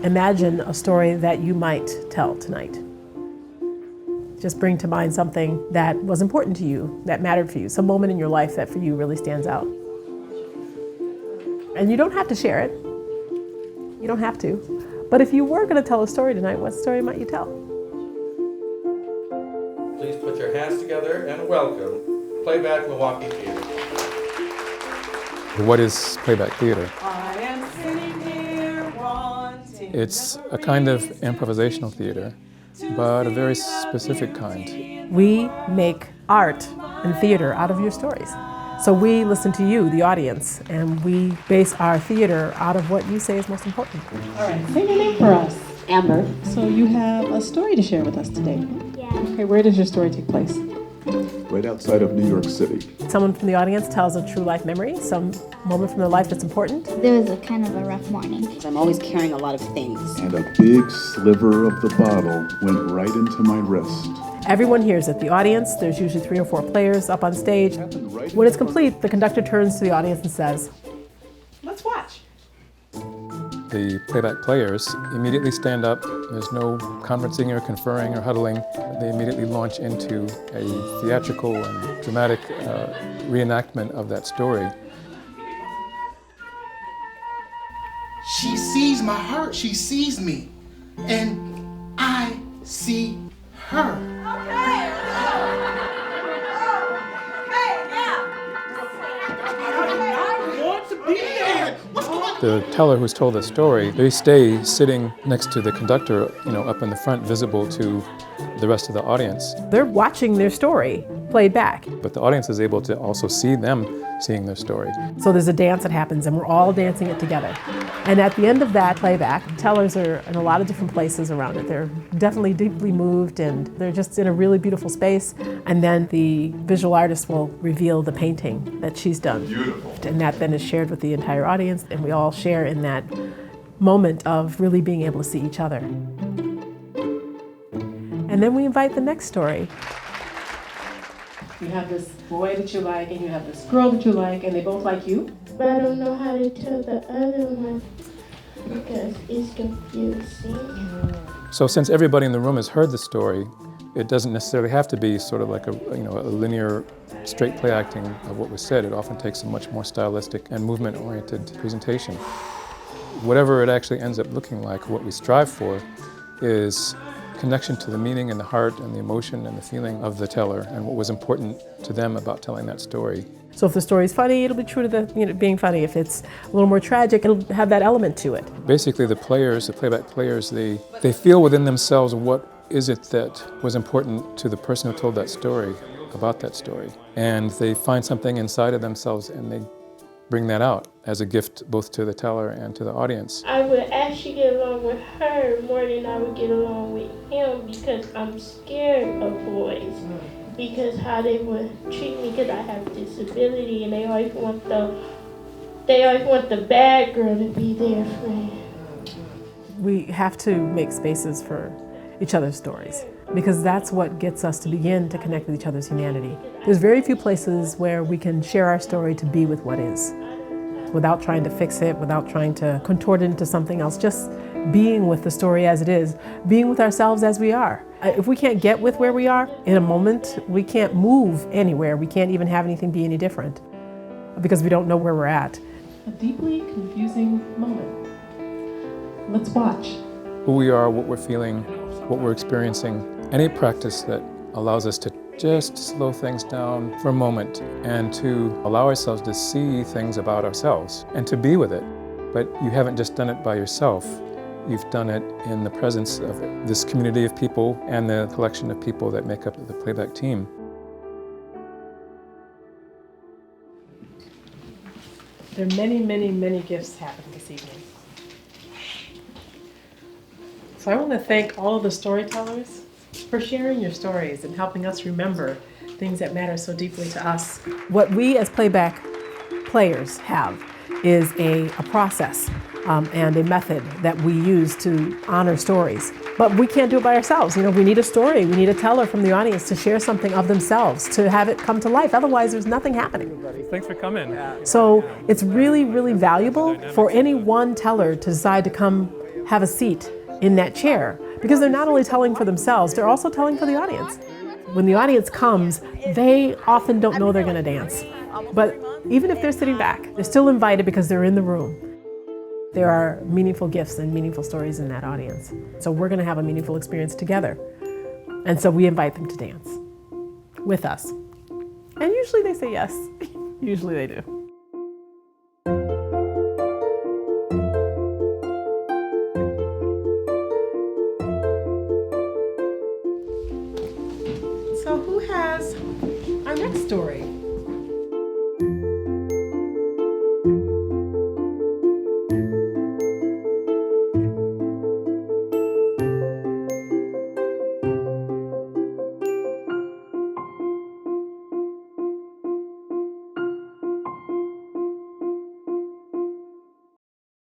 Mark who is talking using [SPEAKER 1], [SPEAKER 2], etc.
[SPEAKER 1] Imagine a story that you might tell tonight. Just bring to mind something that was important to you, that mattered for you, some moment in your life that for you really stands out. And you don't have to share it. You don't have to. But if you were going to tell a story tonight, what story might you tell?
[SPEAKER 2] Please put your hands together and welcome Playback Milwaukee Theater.
[SPEAKER 3] What is playback theater?
[SPEAKER 1] I am sitting here wanting.
[SPEAKER 3] It's a kind of improvisational theater, but a very specific kind.
[SPEAKER 1] We make art and theater out of your stories. So we listen to you, the audience, and we base our theater out of what you say is most important.
[SPEAKER 4] All right, say your name for us. Amber. So you have a story to share with us today.
[SPEAKER 5] Yeah.
[SPEAKER 4] Okay, where does your story take place?
[SPEAKER 6] Right outside of New York City.
[SPEAKER 1] Someone from the audience tells a true life memory, some moment from their life that's important.
[SPEAKER 5] There was a kind of a rough morning.
[SPEAKER 7] I'm always carrying a lot of things.
[SPEAKER 6] And a big sliver of the bottle went right into my wrist.
[SPEAKER 1] Everyone hears it. The audience, there's usually 3 or 4 players up on stage. When it's complete, the conductor turns to the audience and says, "Let's watch."
[SPEAKER 3] The playback players immediately stand up. There's no conferencing or conferring or huddling. They immediately launch into a theatrical and dramatic reenactment of that story.
[SPEAKER 8] She sees my heart, she sees me, and I see her.
[SPEAKER 3] The teller who's told the story, they stay sitting next to the conductor, up in the front, visible to the rest of the audience.
[SPEAKER 1] They're watching their story played back.
[SPEAKER 3] But the audience is able to also see them seeing their story.
[SPEAKER 1] So there's a dance that happens and we're all dancing it together. And at the end of that playback, tellers are in a lot of different places around it. They're definitely deeply moved and they're just in a really beautiful space. And then the visual artist will reveal the painting that she's done.
[SPEAKER 6] Beautiful.
[SPEAKER 1] And that then is shared with the entire audience and we all share in that moment of really being able to see each other. And then we invite the next story.
[SPEAKER 4] You have this boy that you like and you have this girl that you like and they both like you.
[SPEAKER 5] But I don't know how to tell the other one because it's confusing.
[SPEAKER 3] So since everybody in the room has heard the story, it doesn't necessarily have to be sort of like a linear, straight play acting of what was said. It often takes a much more stylistic and movement-oriented presentation. Whatever it actually ends up looking like, what we strive for is connection to the meaning and the heart and the emotion and the feeling of the teller and what was important to them about telling that story.
[SPEAKER 1] So if the story's funny, it'll be true to the being funny. If it's a little more tragic, it'll have that element to it.
[SPEAKER 3] Basically the playback players, they feel within themselves what is it that was important to the person who told that story about that story. And they find something inside of themselves and they bring that out as a gift both to the teller and to the audience.
[SPEAKER 5] I would actually get along with her more than I would get along with him because I'm scared of boys. Because how they would treat me because I have a disability and they always want the bad girl to be their friend.
[SPEAKER 1] We have to make spaces for each other's stories because that's what gets us to begin to connect with each other's humanity. There's very few places where we can share our story to be with what is, without trying to fix it, without trying to contort it into something else, just being with the story as it is, being with ourselves as we are. If we can't get with where we are in a moment, we can't move anywhere. We can't even have anything be any different because we don't know where we're at.
[SPEAKER 4] A deeply confusing moment. Let's watch.
[SPEAKER 3] Who we are, what we're feeling, what we're experiencing. Any practice that allows us to just slow things down for a moment and to allow ourselves to see things about ourselves and to be with it. But you haven't just done it by yourself. You've done it in the presence of this community of people and the collection of people that make up the playback team.
[SPEAKER 1] There are many, many, many gifts happening this evening. So I want to thank all of the storytellers for sharing your stories and helping us remember things that matter so deeply to us. What we as playback players have is a process and a method that we use to honor stories. But we can't do it by ourselves. We need a story. We need a teller from the audience to share something of themselves, to have it come to life. Otherwise, there's nothing happening.
[SPEAKER 3] Thanks for coming.
[SPEAKER 1] So it's really, really valuable for any one teller to decide to come have a seat in that chair, because they're not only telling for themselves, they're also telling for the audience. When the audience comes, they often don't know they're going to dance. But even if they're sitting back, they're still invited because they're in the room. There are meaningful gifts and meaningful stories in that audience. So we're going to have a meaningful experience together. And so we invite them to dance with us. And usually they say yes. Usually they do.